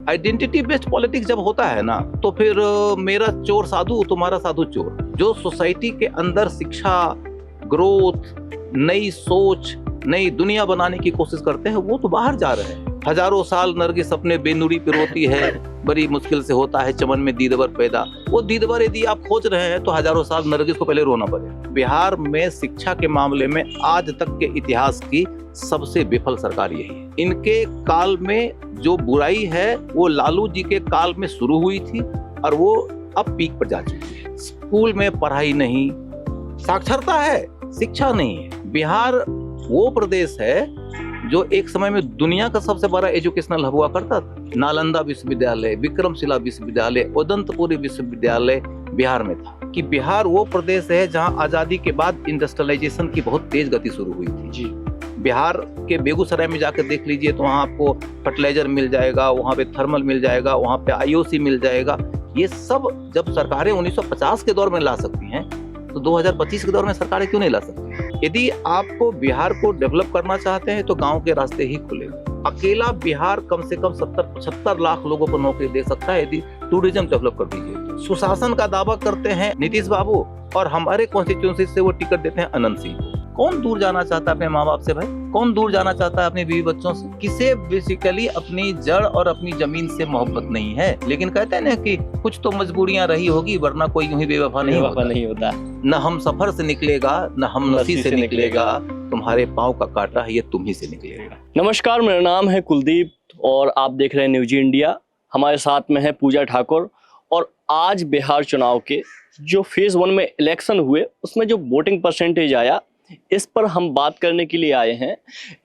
Identity based politics जब होता है ना, तो फिर मेरा चोर साधु तुम्हारा साधु चोर। जो सोसाइटी के अंदर शिक्षा, ग्रोथ, नई सोच, नई दुनिया बनाने की कोशिश करते हैं, वो तो बाहर जा रहे हैं। हजारों साल नरगिस अपने बेनुरी पे रोती है, बड़ी मुश्किल से होता है चमन में दीदवर पैदा। वो दीदवर यदि आप खोज रहे हैं तो हजारों साल नरगिस को पहले रोना पड़े। बिहार में शिक्षा के मामले में आज तक के इतिहास की सबसे विफल सरकार यही है। इनके काल में जो बुराई है वो लालू जी के काल में शुरू हुई थी और वो अब पीक पर जा चुकी है। स्कूल में पढ़ाई नहीं, साक्षरता है, शिक्षा नहीं है। बिहार वो प्रदेश है जो एक समय में दुनिया का सबसे बड़ा एजुकेशनल हब हुआ करता था। नालंदा विश्वविद्यालय, विक्रमशिला विश्वविद्यालय, उदंतपुरी विश्वविद्यालय बिहार में था। कि बिहार वो प्रदेश है जहां आजादी के बाद इंडस्ट्रियलाइजेशन की बहुत तेज गति शुरू हुई थी। जी, बिहार के बेगूसराय में जाकर देख लीजिए तो वहाँ आपको फर्टिलाइजर मिल जाएगा, वहाँ पे थर्मल मिल जाएगा, वहाँ पे आईओसी मिल जाएगा। ये सब जब सरकारें 1950 के दौर में ला सकती हैं तो 2025 के दौर में सरकारें क्यों नहीं ला सकती? यदि आपको बिहार को डेवलप करना चाहते हैं तो गांव के रास्ते ही खुलेंगे। अकेला बिहार कम से कम 70-75 लाख लोगों को नौकरी दे सकता है यदि टूरिज्म डेवलप कर दीजिए। सुशासन का दावा करते हैं नीतीश बाबू और हमारे कॉन्स्टिट्यूंसी से वो टिकट देते हैं अनंत सिंह। कौन दूर जाना चाहता है अपने माँ बाप से भाई? कौन दूर जाना चाहता है अपने बीवी बच्चों से? किसे बेसिकली अपनी जड़ और अपनी जमीन से मोहब्बत नहीं है। लेकिन कहते हैं ना कि कुछ तो मजबूरियां रही होगी, वरना कोई यूं ही बेवफा नहीं होता। न हम सफर से निकलेगा, न हम नसी से निकलेगा, तुम्हारे पाँव का कांटा है ये तुम ही से निकलेगा। नमस्कार, मेरा नाम है कुलदीप और आप देख रहे हैं न्यूज इंडिया। हमारे साथ में है पूजा ठाकुर। और आज बिहार चुनाव के जो फेज 1 में इलेक्शन हुए उसमें जो वोटिंग परसेंटेज आया, इस पर हम बात करने के लिए आए हैं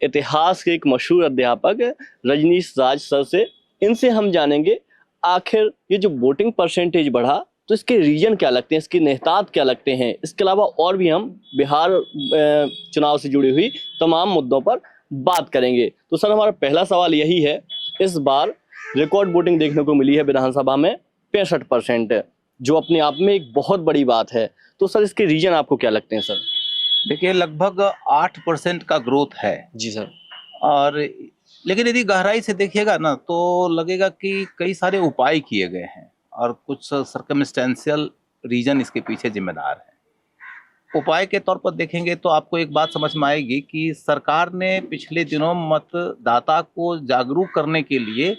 इतिहास के एक मशहूर अध्यापक रजनीश राज सर से। इनसे हम जानेंगे आखिर ये जो वोटिंग परसेंटेज बढ़ा तो इसके रीजन क्या लगते हैं, इसके नेतात क्या लगते हैं। इसके अलावा और भी हम बिहार चुनाव से जुड़ी हुई तमाम मुद्दों पर बात करेंगे। तो सर, हमारा पहला सवाल यही है, इस बार रिकॉर्ड वोटिंग देखने को मिली है विधानसभा में 65%, जो अपने आप में एक बहुत बड़ी बात है। तो सर, इसके रीजन आपको क्या लगते हैं सर? देखिए, लगभग 8% का ग्रोथ है। जी सर। और लेकिन यदि गहराई से देखिएगा ना तो लगेगा कि कई सारे उपाय किए गए हैं और कुछ सर्कमस्टेंशियल रीजन इसके पीछे जिम्मेदार है। उपाय के तौर पर देखेंगे तो आपको एक बात समझ में आएगी कि सरकार ने पिछले दिनों मतदाता को जागरूक करने के लिए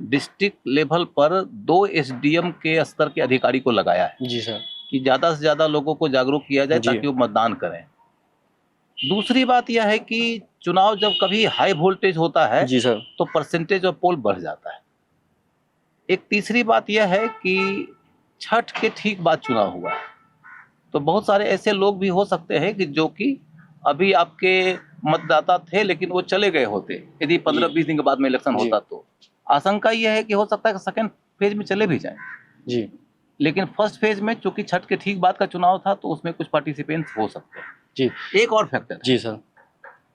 डिस्ट्रिक्ट लेवल पर 2 एसडीएम के स्तर के अधिकारी को लगाया है। जी सर। कि ज़्यादा से ज़्यादा लोगों को जागरूक किया जाए ताकि वो मतदान करें। दूसरी बात यह है कि चुनाव जब कभी हाई वोल्टेज होता है जी सर, तो परसेंटेज ऑफ पोल बढ़ जाता है। एक तीसरी बात यह है कि छठ के ठीक बाद चुनाव हुआ है, तो बहुत सारे ऐसे लोग भी हो सकते हैं कि जो कि अभी आपके मतदाता थे लेकिन वो चले गए होते यदि 15-20 दिन के बाद में इलेक्शन होता। तो आशंका यह है कि हो सकता है कि सेकेंड फेज में चले भी जाएं। जी, लेकिन फर्स्ट फेज में चूंकि छठ के ठीक बाद का चुनाव था तो उसमें कुछ पार्टिसिपेंट्स हो सकते हैं। जी। एक और फैक्टर, जी सर,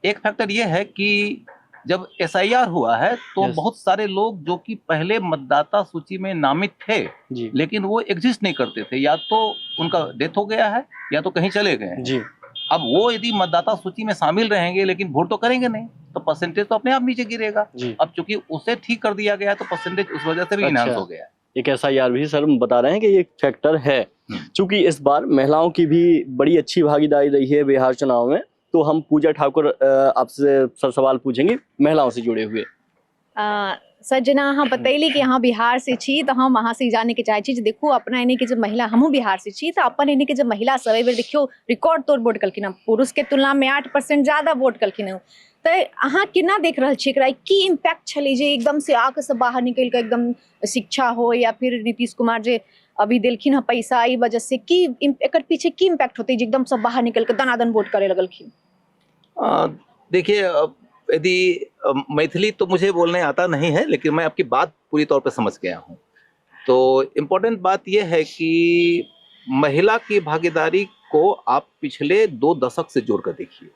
एक फैक्टर ये है कि जब एसआईआर हुआ है तो बहुत सारे लोग जो कि पहले मतदाता सूची में नामित थे जी, लेकिन वो एग्जिस्ट नहीं करते थे, या तो उनका डेथ हो गया है या तो कहीं चले गए हैं। जी। अब वो यदि मतदाता सूची में शामिल रहेंगे लेकिन वोट तो करेंगे नहीं तो परसेंटेज तो अपने आप नीचे गिरेगा। जी। अब चूंकि उसे ठीक कर दिया गया है तो परसेंटेज उस वजह से भी इनहांस हो गया है। एक SIR भी सर बता रहे हैं कि ये फैक्टर है। चूंकि इस बार महिलाओं की भी बड़ी अच्छी भागीदारी रही है बिहार चुनाव में, तो हम पूजा ठाकुर आपसे सर सवाल पूछेंगे महिलाओं से जुड़े हुए। सर, जेना अहाँ बतैली कि अहाँ बिहार से छी तो हम अहाँ से जाने के चाहे छी। देखो, अपना एने के जो महिला, हमहूँ बिहार से छी, तो अपन एने के जो महिला सब एहि बेर देखियो रिकॉर्ड तोड़ वोट कलखिन। पुरुष के तुलना में 8% ज्यादा वोट कलखिन। तो अहाँ केना देख रहल छी एकरा, की इम्पैक्ट छलै जे एकदम से आके से बाहर निकल के एकदम शिक्षा हो या फिर नीतीश कुमार जे अभी देलखिन है पैसा, ई वजह से की एकर पीछे की इम्पैक्ट होते एकदम सब बाहर निकल के दनादन वोट करे लगलखिन? देखिए, यदि मैथिली तो मुझे बोलने आता नहीं है लेकिन मैं आपकी बात पूरी तौर पे समझ गया हूँ। तो इम्पोर्टेंट बात यह है कि महिला की भागीदारी को आप पिछले 2 दशक से जोड़ कर देखिए।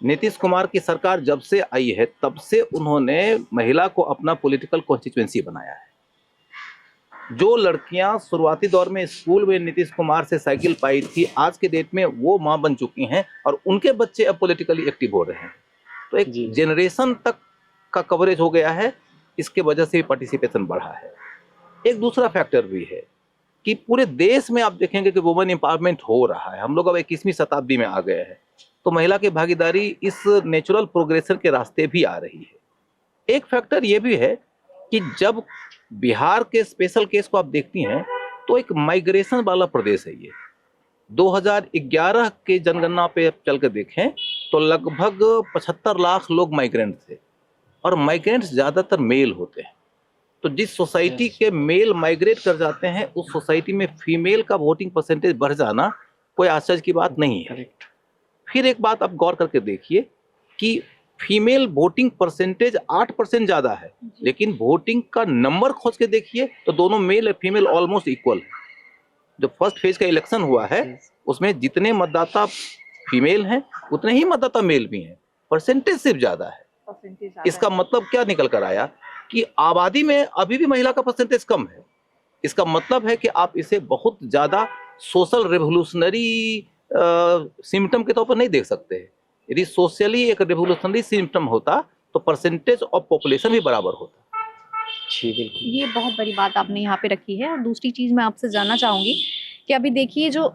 नीतीश कुमार की सरकार जब से आई है तब से उन्होंने महिला को अपना पॉलिटिकल कॉन्स्टिट्यूएंसी बनाया है। जो लड़कियां शुरुआती दौर में स्कूल में नीतीश कुमार से साइकिल पाई थी, आज के डेट में वो मां बन चुकी हैं और उनके बच्चे अब पॉलिटिकली एक्टिव हो रहे हैं। तो एक जनरेशन तक का कवरेज हो गया है इसके वजह से भी पार्टिसिपेशन बढ़ा है। एक दूसरा फैक्टर भी है कि पूरे देश में आप देखेंगे कि वुमेन एम्पावरमेंट हो रहा है। हम लोग अब 21वीं शताब्दी में आ गए हैं, तो महिला की भागीदारी इस नेचुरल प्रोग्रेशन के रास्ते भी आ रही है। एक फैक्टर ये भी है कि जब बिहार के स्पेशल केस को आप देखती हैं तो एक माइग्रेशन वाला प्रदेश है ये। 2011 के जनगणना पे चल के देखें तो लगभग 75 लाख लोग माइग्रेंट थे, और माइग्रेंट्स ज़्यादातर मेल होते हैं। तो जिस सोसाइटी के मेल माइग्रेट कर जाते हैं उस सोसाइटी में फीमेल का वोटिंग परसेंटेज बढ़ जाना कोई आश्चर्य की बात नहीं है। फिर एक बात आप गौर करके देखिए कि फीमेल वोटिंग परसेंटेज 8% ज़्यादा है, लेकिन वोटिंग का नंबर खोज के देखिए तो दोनों मेल और फीमेल ऑलमोस्ट इक्वल है। जो फर्स्ट फेज का इलेक्शन हुआ है उसमें जितने मतदाता फीमेल हैं उतने ही मतदाता मेल भी हैं, परसेंटेज सिर्फ ज़्यादा है। इसका मतलब क्या निकल कर आया कि आबादी में अभी भी महिला का परसेंटेज कम है। इसका मतलब है कि आप इसे बहुत ज़्यादा सोशल रेवोल्यूशनरी सिम्टम के तौर पर नहीं देख सकते हैं। यदि सोशली एक रेवोल्यूशनरी सिम्टम होता तो परसेंटेज ऑफ पॉपुलेशन भी बराबर होता। जी बिल्कुल, ये बहुत बड़ी बात आपने यहाँ पे रखी है। और दूसरी चीज़ मैं आपसे जानना चाहूँगी कि अभी देखिए जो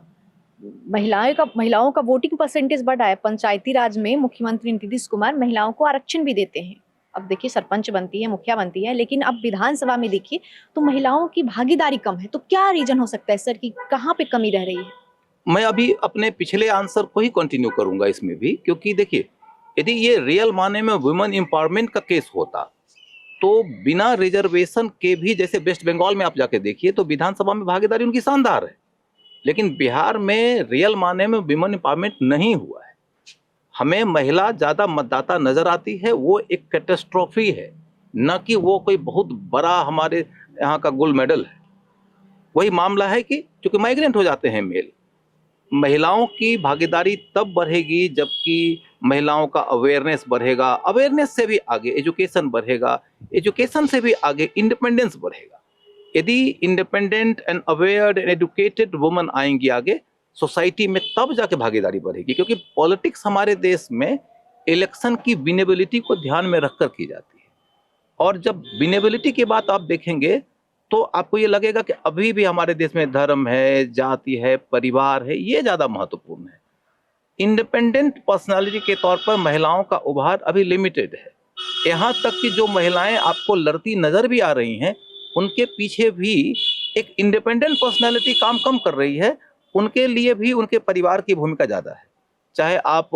महिलाओं का वोटिंग परसेंटेज बढ़ा है, पंचायती राज में मुख्यमंत्री नीतीश कुमार महिलाओं को आरक्षण भी देते हैं। अब देखिए सरपंच बनती है, मुखिया बनती है, लेकिन अब विधानसभा में देखिए तो महिलाओं की भागीदारी कम है। तो क्या रीजन हो सकता है सर कि कहाँ पे कमी रह रही है? मैं अभी अपने पिछले आंसर को ही कंटिन्यू करूंगा इसमें भी, क्योंकि देखिए यदि ये रियल माने में वुमेन एम्पावरमेंट का केस होता तो बिना रिजर्वेशन के भी, जैसे वेस्ट बंगाल में आप जाके देखिए तो विधानसभा में भागीदारी उनकी शानदार है, लेकिन बिहार में रियल माने में वुमेन एम्पावरमेंट नहीं हुआ है। हमें महिला ज़्यादा मतदाता नजर आती है, वो एक कैटेस्ट्रॉफी है, न कि वो कोई बहुत बड़ा हमारे यहाँ का गोल्ड मेडल है। वही मामला है कि चूंकि माइग्रेंट हो जाते हैं मेल, महिलाओं की भागीदारी तब बढ़ेगी जबकि महिलाओं का अवेयरनेस बढ़ेगा, अवेयरनेस से भी आगे एजुकेशन बढ़ेगा, एजुकेशन से भी आगे इंडिपेंडेंस बढ़ेगा। यदि independent and aware and educated woman आएंगी आगे सोसाइटी में, तब जाके भागीदारी बढ़ेगी। क्योंकि पॉलिटिक्स हमारे देश में इलेक्शन की विनेबिलिटी को ध्यान में रखकर की जाती है, और जब विनेबिलिटी की बात आप देखेंगे तो आपको ये लगेगा कि अभी भी हमारे देश में धर्म है, जाति है, परिवार है, ये ज़्यादा महत्वपूर्ण है। इंडिपेंडेंट पर्सनालिटी के तौर पर महिलाओं का उभार अभी लिमिटेड है। यहाँ तक कि जो महिलाएं आपको लड़ती नजर भी आ रही हैं, उनके पीछे भी एक इंडिपेंडेंट पर्सनालिटी काम कम कर रही है। उनके लिए भी उनके परिवार की भूमिका ज़्यादा है। चाहे आप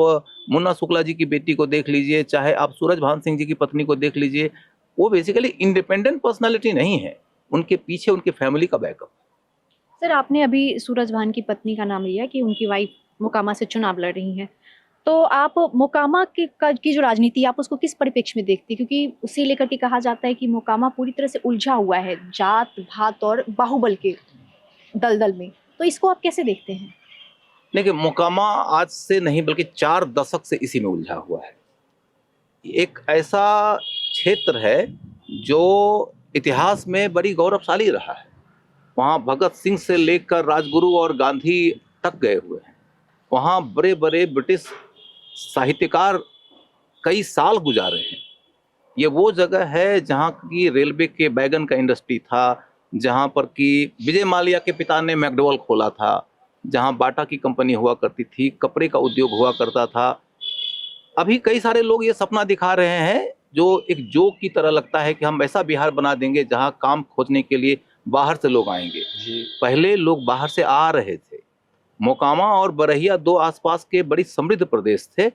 मुन्ना शुक्ला जी की बेटी को देख लीजिए, चाहे आप सूरजभान सिंह जी की पत्नी को देख लीजिए, वो बेसिकली इंडिपेंडेंट पर्सनालिटी नहीं है, उनके पीछे उनकी फैमिली का बैकअप। सर आपने अभी सूरजभान की पत्नी का नाम लिया कि उनकी वाइफ मोकामा से चुनाव लड़ रही हैं, तो आप मोकामा की जो राजनीति आप उसको किस परिप्रेक्ष्य में देखती? क्योंकि उसे लेकर के कहा जाता है कि मोकामा पूरी तरह से उलझा हुआ है जात भात और बाहुबल के दलदल में, तो इसको आप कैसे देखते हैं? देखिए, मोकामा आज से नहीं बल्कि 4 दशक से इसी में उलझा हुआ है। एक ऐसा क्षेत्र है जो इतिहास में बड़ी गौरवशाली रहा है। वहाँ भगत सिंह से लेकर राजगुरु और गांधी तक गए हुए हैं। वहाँ बड़े बड़े ब्रिटिश साहित्यकार कई साल गुजारे हैं। ये वो जगह है जहाँ की रेलवे के वैगन का इंडस्ट्री था, जहाँ पर कि विजय माल्या के पिता ने मैकडोवेल खोला था, जहाँ बाटा की कंपनी हुआ करती थी, कपड़े का उद्योग हुआ करता था। अभी कई सारे लोग ये सपना दिखा रहे हैं जो एक जोक की तरह लगता है कि हम ऐसा बिहार बना देंगे जहाँ काम खोजने के लिए बाहर से लोग आएंगे। पहले लोग बाहर से आ रहे थे। मोकामा और बरहिया 2 आसपास के बड़ी समृद्ध प्रदेश थे,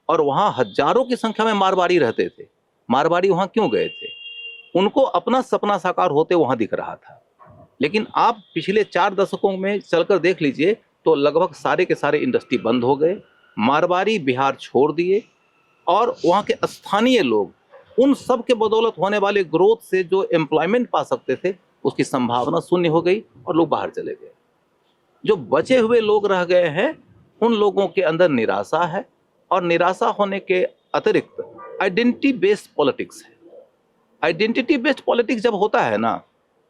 और वहाँ हजारों की संख्या में मारवाड़ी रहते थे। मारवाड़ी वहाँ क्यों गए थे? उनको अपना सपना साकार होते वहाँ दिख रहा था। लेकिन आप पिछले 4 दशकों में चलकर देख लीजिए तो लगभग सारे के सारे इंडस्ट्री बंद हो गए, मारवाड़ी बिहार छोड़ दिए, और वहाँ के स्थानीय लोग उन सब के बदौलत होने वाले ग्रोथ से जो एम्प्लॉयमेंट पा सकते थे उसकी संभावना शून्य हो गई और लोग बाहर चले गए। जो बचे हुए लोग रह गए हैं उन लोगों के अंदर निराशा है, और निराशा होने के अतिरिक्त आइडेंटिटी बेस्ड पॉलिटिक्स है। आइडेंटिटी बेस्ड पॉलिटिक्स जब होता है ना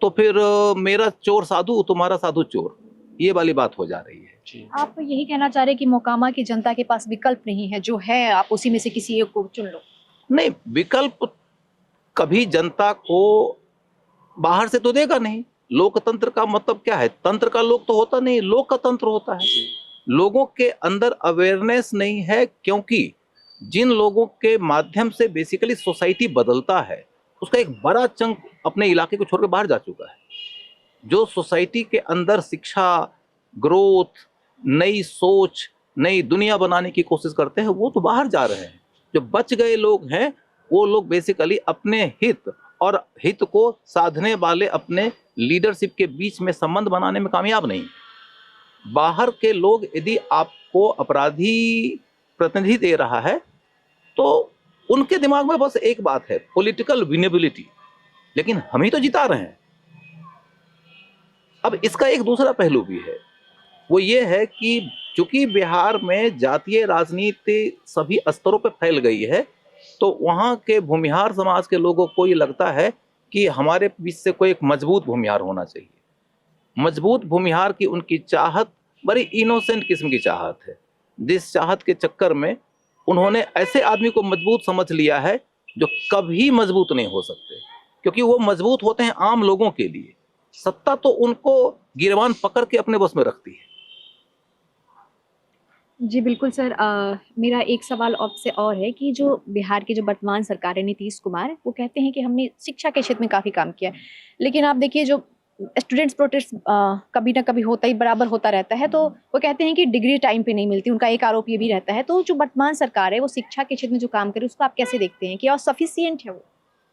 तो फिर मेरा चोर साधु तुम्हारा साधु चोर, ये वाली बात हो जा रही है। आप यही कहना चाह रहे हैं कि मोकामा की जनता के पास विकल्प नहीं है, जो है आप उसी में से किसी एक को चुन लो? नहीं, विकल्प कभी जनता को बाहर से तो देगा नहीं। लोकतंत्र का मतलब क्या है? तंत्र का लोक तो होता नहीं, लोक का तंत्र होता है। लोगों के अंदर अवेयरनेस नहीं है, क्योंकि जिन लोगों के माध्यम से बेसिकली सोसाइटी बदलता है उसका एक बड़ा चंक अपने इलाके को छोड़कर बाहर जा चुका है। जो सोसाइटी के अंदर शिक्षा, ग्रोथ, नई सोच, नई दुनिया बनाने की कोशिश करते हैं वो तो बाहर जा रहे हैं। जो बच गए लोग हैं वो लोग बेसिकली अपने हित और हित को साधने वाले अपने लीडरशिप के बीच में संबंध बनाने में कामयाब नहीं। बाहर के लोग यदि आपको अपराधी प्रतिनिधि दे रहा है तो उनके दिमाग में बस एक बात है, पॉलिटिकल विनेबिलिटी, लेकिन हम ही तो जिता रहे हैं। अब इसका एक दूसरा पहलू भी है, वो ये है कि चूंकि बिहार में जातीय राजनीति सभी स्तरों पर फैल गई है, तो वहाँ के भूमिहार समाज के लोगों को ये लगता है कि हमारे बीच से कोई एक मजबूत भूमिहार होना चाहिए। मजबूत भूमिहार की उनकी चाहत बड़ी इनोसेंट किस्म की चाहत है, जिस चाहत के चक्कर में उन्होंने ऐसे आदमी को मजबूत समझ लिया है जो कभी मजबूत नहीं हो सकते, क्योंकि वो मजबूत होते हैं आम लोगों के लिए। सत्ता तो उनको गिरबान पकड़ के अपने बस में रखती है। जी बिल्कुल सर। मेरा एक सवाल आपसे और है कि जो बिहार की जो वर्तमान सरकार है नीतीश कुमार, वो कहते हैं कि हमने शिक्षा के क्षेत्र में काफ़ी काम किया है, लेकिन आप देखिए जो स्टूडेंट्स प्रोटेस्ट कभी ना कभी होता ही बराबर होता रहता है, तो वो कहते हैं कि डिग्री टाइम पे नहीं मिलती। उनका एक आरोप ये भी रहता है। तो जो वर्तमान सरकार है वो शिक्षा के क्षेत्र में जो काम करे उसको आप कैसे देखते हैं, क्या सफिशियंट है वो?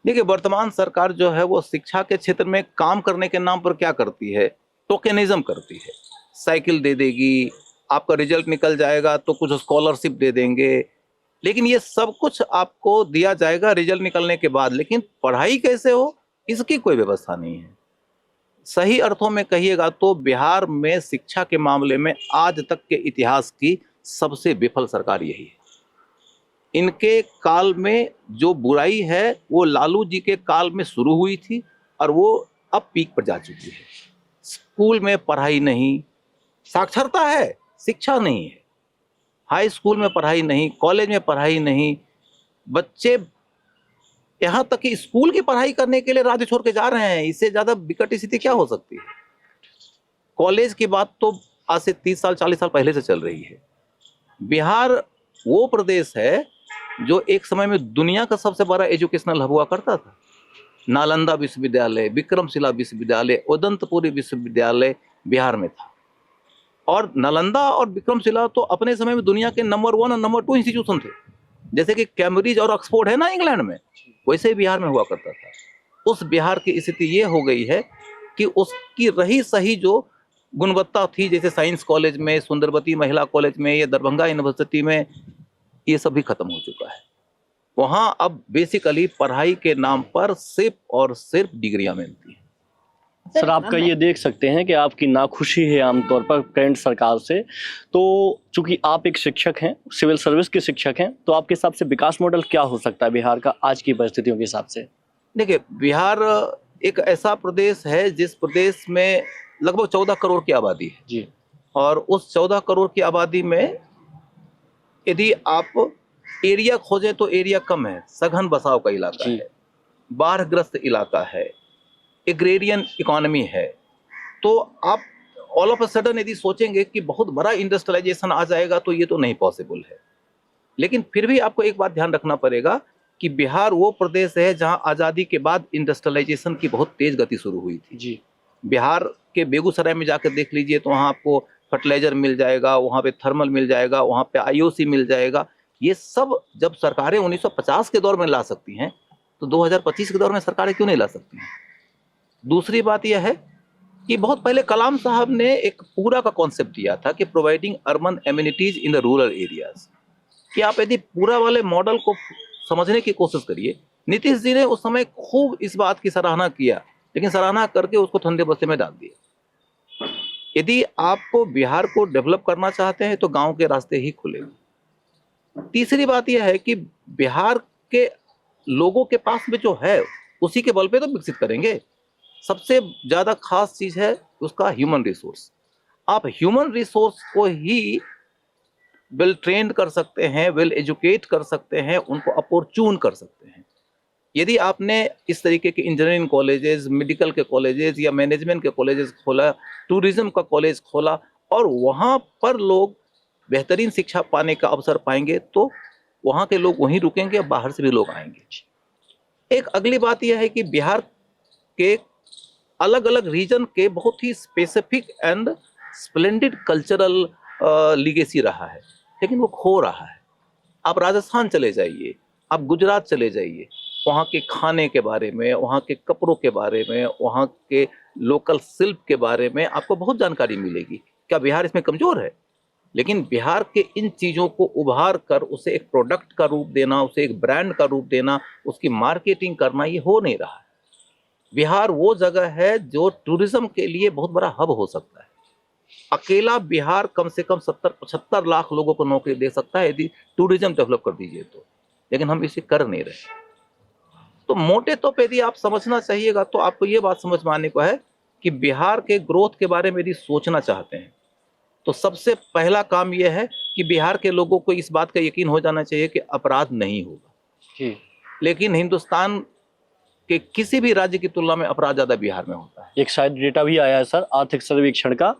देखिए, वर्तमान सरकार जो है वो शिक्षा के क्षेत्र में काम करने के नाम पर क्या करती है? टोकेनिज्म करती है। साइकिल दे देगी, आपका रिजल्ट निकल जाएगा तो कुछ स्कॉलरशिप दे देंगे, लेकिन ये सब कुछ आपको दिया जाएगा रिजल्ट निकलने के बाद, लेकिन पढ़ाई कैसे हो इसकी कोई व्यवस्था नहीं है। सही अर्थों में कहिएगा तो बिहार में शिक्षा के मामले में आज तक के इतिहास की सबसे विफल सरकार यही है। इनके काल में जो बुराई है वो लालू जी के काल में शुरू हुई थी और वो अब पीक पर जा चुकी है। स्कूल में पढ़ाई नहीं, साक्षरता है, शिक्षा नहीं है। हाई स्कूल में पढ़ाई नहीं, कॉलेज में पढ़ाई नहीं, बच्चे यहाँ तक कि स्कूल की पढ़ाई करने के लिए राज्य छोड़ के जा रहे हैं। इससे ज्यादा विकट स्थिति क्या हो सकती है? कॉलेज की बात तो आज से 30 साल 40 साल पहले से चल रही है। बिहार वो प्रदेश है जो एक समय में दुनिया का सबसे बड़ा एजुकेशनल हब हुआ करता था। नालंदा विश्वविद्यालय, विक्रमशिला विश्वविद्यालय, उदंतपुरी विश्वविद्यालय बिहार में था। और नालंदा और विक्रमशिला तो अपने समय में दुनिया के नंबर 1 और नंबर 2 इंस्टीट्यूशन थे। जैसे कि कैम्ब्रिज और ऑक्सफोर्ड है ना इंग्लैंड में, वैसे ही बिहार में हुआ करता था। उस बिहार की स्थिति ये हो गई है कि उसकी रही सही जो गुणवत्ता थी, जैसे साइंस कॉलेज में, सुंदरवती महिला कॉलेज में या दरभंगा यूनिवर्सिटी में, ये सब भी खत्म हो चुका है। वहाँ अब बेसिकली पढ़ाई के नाम पर सिर्फ और सिर्फ डिग्रियां मिलती हैं। सर आपका ये देख सकते हैं कि आपकी नाखुशी है आमतौर पर करंट सरकार से। तो चूंकि आप एक शिक्षक हैं, सिविल सर्विस के शिक्षक हैं, तो आपके हिसाब से विकास मॉडल क्या हो सकता है बिहार का आज की परिस्थितियों के हिसाब से? देखिए, बिहार एक ऐसा प्रदेश है जिस प्रदेश में लगभग 14 करोड़ की आबादी है जी, और उस 14 करोड़ की आबादी में यदि आप एरिया खोजें तो एरिया कम है, सघन बसाव का इलाका है, बाढ़ग्रस्त इलाका है, एग्रेरियन इकोनॉमी है। तो आप ऑल ऑफ अ सडन यदि सोचेंगे कि बहुत बड़ा इंडस्ट्रियलाइजेशन आ जाएगा तो ये तो नहीं पॉसिबल है। लेकिन फिर भी आपको एक बात ध्यान रखना पड़ेगा कि बिहार वो प्रदेश है जहां आज़ादी के बाद इंडस्ट्रियलाइजेशन की बहुत तेज गति शुरू हुई थी। जी, बिहार के बेगूसराय में जाकर देख लीजिए तो वहाँ आपको फर्टिलाइजर मिल जाएगा, वहाँ पे थर्मल मिल जाएगा, वहाँ पे आईओसी मिल जाएगा। ये सब जब सरकारें 1950 के दौर में ला सकती हैं तो 2025 के दौर में सरकारें क्यों नहीं ला सकती हैं? दूसरी बात यह है कि बहुत पहले कलाम साहब ने एक पूरा का कॉन्सेप्ट दिया था कि providing urban amenities in the rural areas, कि आप यदि पूरा वाले मॉडल को समझने की कोशिश करिए। नीतीश जी ने उस समय खूब इस बात की सराहना किया, लेकिन सराहना करके उसको ठंडे बस्ते में डाल दिया। यदि आपको बिहार को डेवलप करना चाहते हैं तो गांव के रास्ते ही खुलेंगे। तीसरी बात यह है कि बिहार के लोगों के पास में जो है उसी के बल पे तो विकसित करेंगे। सबसे ज्यादा खास चीज है उसका ह्यूमन रिसोर्स। आप ह्यूमन रिसोर्स को ही वेल ट्रेंड कर सकते हैं, वेल एजुकेट कर सकते हैं, उनको अपॉर्चून कर सकते हैं। यदि आपने इस तरीके के इंजीनियरिंग कॉलेजेस, मेडिकल के कॉलेजेस या मैनेजमेंट के कॉलेजेस खोला, टूरिज्म का कॉलेज खोला और वहाँ पर लोग बेहतरीन शिक्षा पाने का अवसर पाएंगे, तो वहाँ के लोग वहीं रुकेंगे, बाहर से भी लोग आएंगे। एक अगली बात यह है कि बिहार के अलग अलग रीजन के बहुत ही specific and splendid cultural legacy रहा है, लेकिन वो खो रहा है। आप राजस्थान चले जाइए, आप गुजरात चले जाइए, वहाँ के खाने के बारे में, वहाँ के कपड़ों के बारे में, वहाँ के लोकल शिल्प के बारे में आपको बहुत जानकारी मिलेगी। क्या बिहार इसमें कमज़ोर है? लेकिन बिहार के इन चीज़ों को उभार कर उसे एक प्रोडक्ट का रूप देना, उसे एक ब्रांड का रूप देना, उसकी मार्केटिंग करना, ये हो नहीं रहा है। बिहार वो जगह है जो टूरिज्म के लिए बहुत बड़ा हब हो सकता है। अकेला बिहार कम से कम 70-75 लाख लोगों को नौकरी दे सकता है यदि टूरिज्म डेवलप कर दीजिए तो, लेकिन हम इसे कर नहीं रहे। तो मोटे तौर पे यदि आप समझना चाहिएगा तो आपको ये बात समझ में आने को है कि बिहार के ग्रोथ के बारे में यदि सोचना चाहते हैं तो सबसे पहला काम यह है कि बिहार के लोगों को इस बात का यकीन हो जाना चाहिए कि अपराध नहीं होगा। जी। लेकिन हिंदुस्तान के किसी भी राज्य की तुलना में अपराध ज्यादा बिहार में होता है। एक शायद डेटा भी आया है सर आर्थिक सर्वेक्षण का,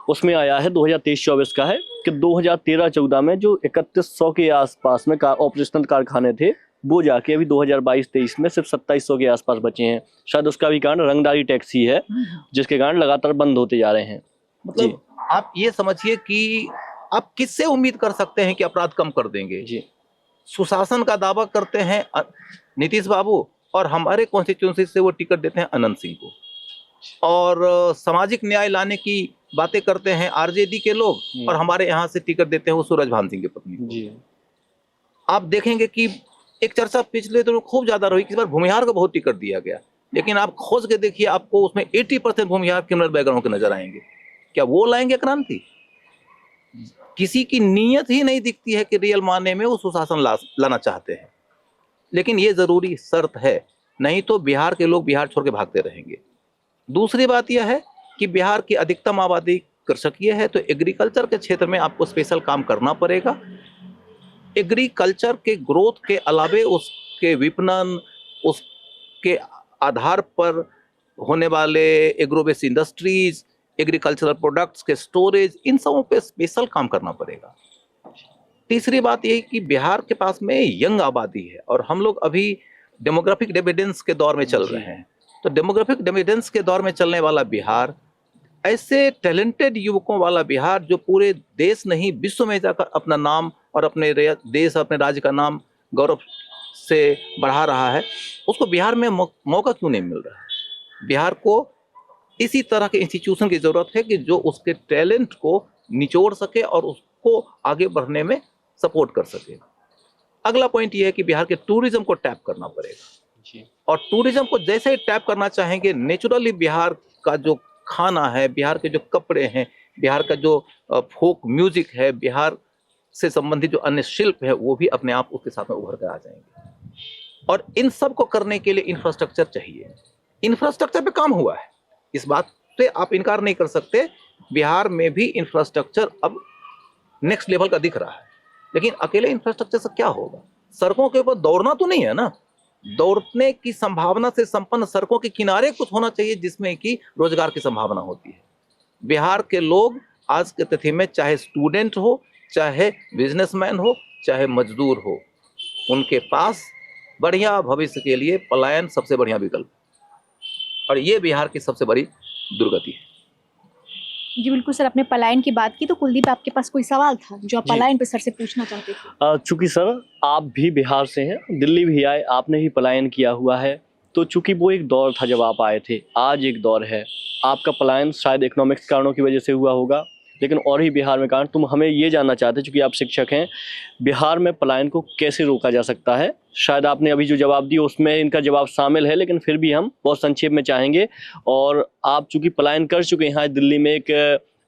उसमें आया है 2023-24 का है कि 2013-14 में जो 3100 के आसपास में ऑपरेशनल कारखाने थे, वो जाके अभी 2022-23 में सिर्फ 2700 के आसपास बचे हैं। शायद उसका भी कारण रंगदारी टैक्स ही है, जिसके कारण लगातार बंद होते जा रहे हैं। मतलब आप ये समझिए कि आप किससे उम्मीद कर सकते हैं कि अपराध कम कर देंगे? जी। सुशासन का दावा करते हैं नीतीश बाबू, और हमारे कॉन्स्टिट्यूंसी से वो टिकट देते हैं अनंत सिंह को, और सामाजिक न्याय लाने की बातें करते हैं आरजेडी के लोग, और हमारे यहाँ से टिकट देते हैं वो सूरजभान सिंह की पत्नी को। जी। आप देखेंगे कि एक चर्चा पिछले दिनों खूब ज्यादा रही कि इस बार भूमिहार को बहुत टिकट दिया गया, लेकिन आप खोज के देखिए आपको उसमें 80% भूमिहार क्रिमिनल बैकग्राउंड के नजर आएंगे। क्या वो लाएंगे क्रांति? किसी की नीयत ही नहीं दिखती है कि रियल माने में वो सुशासन लाना चाहते हैं। लेकिन ये जरूरी शर्त है, नहीं तो बिहार के लोग बिहार छोड़ के भागते रहेंगे। दूसरी बात यह है कि बिहार की अधिकतम आबादी कृषकीय है, तो एग्रीकल्चर के क्षेत्र में आपको स्पेशल काम करना पड़ेगा। एग्रीकल्चर के ग्रोथ के अलावे उसके विपणन, उसके आधार पर होने वाले एग्रोबेस इंडस्ट्रीज, एग्रीकल्चरल प्रोडक्ट्स के स्टोरेज, इन सबों पे स्पेशल काम करना पड़ेगा। तीसरी बात यह कि बिहार के पास में यंग आबादी है और हम लोग अभी डेमोग्राफिक डिविडेंस के दौर में चल रहे हैं। तो डेमोग्राफिक डिविडेंस के दौर में चलने वाला बिहार, ऐसे टैलेंटेड युवकों वाला बिहार जो पूरे देश नहीं विश्व में जाकर अपना नाम और अपने देश, अपने राज्य का नाम गौरव से बढ़ा रहा है, उसको बिहार में मौका क्यों नहीं मिल रहा है? बिहार को इसी तरह के इंस्टीट्यूशन की जरूरत है कि जो उसके टैलेंट को निचोड़ सके और उसको आगे बढ़ने में सपोर्ट कर सके। अगला पॉइंट ये है कि बिहार के टूरिज्म को टैप करना पड़ेगा, और टूरिज्म को जैसे ही टैप करना चाहेंगे, नेचुरली बिहार का जो खाना है, बिहार के जो कपड़े हैं, बिहार का जो फोक म्यूजिक है, बिहार से संबंधित जो अन्य शिल्प है, वो भी अपने आप उसके साथ में उभर कर आ जाएंगे। और इन सब को करने के लिए इंफ्रास्ट्रक्चर चाहिए। इंफ्रास्ट्रक्चर पे काम हुआ है, इस बात से आप इनकार नहीं कर सकते। बिहार में भी इंफ्रास्ट्रक्चर अब नेक्स्ट लेवल का दिख रहा है, लेकिन अकेले इंफ्रास्ट्रक्चर से क्या होगा? सड़कों के ऊपर दौड़ना तो नहीं है ना। दौड़ने की संभावना से संपन्न सड़कों के किनारे कुछ होना चाहिए जिसमें कि रोजगार की संभावना होती है। बिहार के लोग आज के तिथि में चाहे स्टूडेंट हो, चाहे बिजनेसमैन हो, चाहे मजदूर हो, उनके पास बढ़िया भविष्य के लिए पलायन सबसे बढ़िया विकल्प है, और ये बिहार की सबसे बड़ी दुर्गति है। जी बिल्कुल सर, आपने पलायन की बात की, तो कुलदीप आपके पास कोई सवाल था जो आप पलायन पे सर से पूछना चाहते थे? चूंकि सर आप भी बिहार से हैं, दिल्ली भी आए, आपने भी पलायन किया हुआ है, तो चूंकि वो एक दौर था जब आप आए थे, आज एक दौर है, आपका पलायन शायद इकोनॉमिक्स कारणों की वजह से हुआ होगा, लेकिन और ही बिहार में कारण, तुम हमें ये जानना चाहते हैं, चूंकि आप शिक्षक हैं, बिहार में पलायन को कैसे रोका जा सकता है? शायद आपने अभी जो जवाब दिया उसमें इनका जवाब शामिल है, लेकिन फिर भी हम बहुत संक्षेप में चाहेंगे। और आप चूंकि पलायन कर चुके हैं, दिल्ली में एक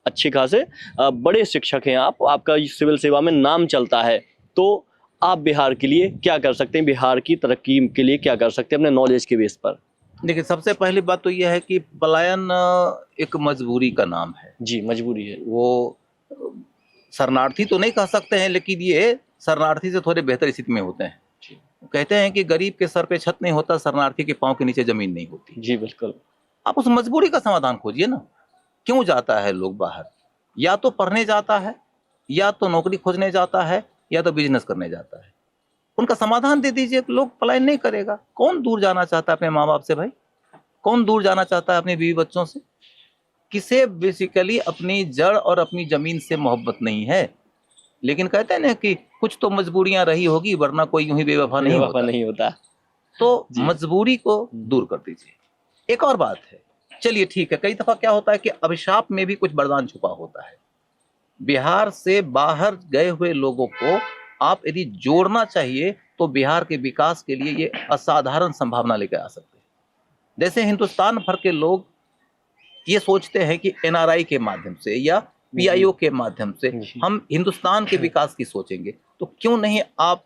अच्छे खासे बड़े शिक्षक हैं आप, आपका सिविल सेवा में नाम चलता है, तो आप बिहार के लिए क्या कर सकते हैं, बिहार की तरक्की के लिए क्या कर सकते हैं अपने नॉलेज के बेस पर? देखिए, सबसे पहली बात तो यह है कि पलायन एक मजबूरी का नाम है। जी, मजबूरी है। वो शरणार्थी तो नहीं कह सकते हैं, लेकिन ये शरणार्थी से थोड़े बेहतर स्थिति में होते हैं। कहते हैं कि गरीब के सर पे छत नहीं होता, शरणार्थी के पांव के नीचे जमीन नहीं होती। जी बिल्कुल। आप उस मजबूरी का समाधान खोजिए ना। क्यों जाता है लोग बाहर? या तो पढ़ने जाता है, या तो नौकरी खोजने जाता है, या तो बिजनेस करने जाता है। उनका समाधान दे दीजिए, लोग पलायन नहीं करेगा। कौन दूर जाना चाहता है अपने माँ बाप से भाई? कौन दूर जाना चाहता है अपनी बीवी बच्चों से? किसे बेसिकली अपनी जड़ और अपनी जमीन से मोहब्बत नहीं है। लेकिन कहते हैं ना कि कुछ तो मजबूरियां रही होगी, वरना कोई यूं ही बेवफा नहीं बेवफा होता। नहीं होता। तो जी। मजबूरी को दूर कर दीजिए। एक और बात है, चलिए ठीक है, कई दफा क्या होता है कि अभिशाप में भी कुछ वरदान छुपा होता है। बिहार से बाहर गए हुए लोगों को आप यदि जोड़ना चाहिए तो बिहार के विकास के लिए ये असाधारण संभावना लेकर आ सकते हैं। जैसे हिंदुस्तान भर के लोग ये सोचते हैं कि एनआरआई के माध्यम से या पीआईओ के माध्यम से जी। हम हिंदुस्तान के विकास की सोचेंगे, तो क्यों नहीं आप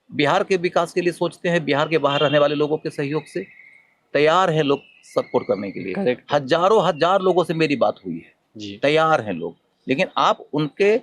बिहार के विकास के लिए सोचते हैं? बिहार के बाहर रहने वाले लोगों के सहयोग से तैयार हैं लोग सपोर्ट करने के लिए। करेक्ट। हजारों हजार लोगों से मेरी बात हुई है, जी। तैयार हैं लोग। लेकिन आप उनके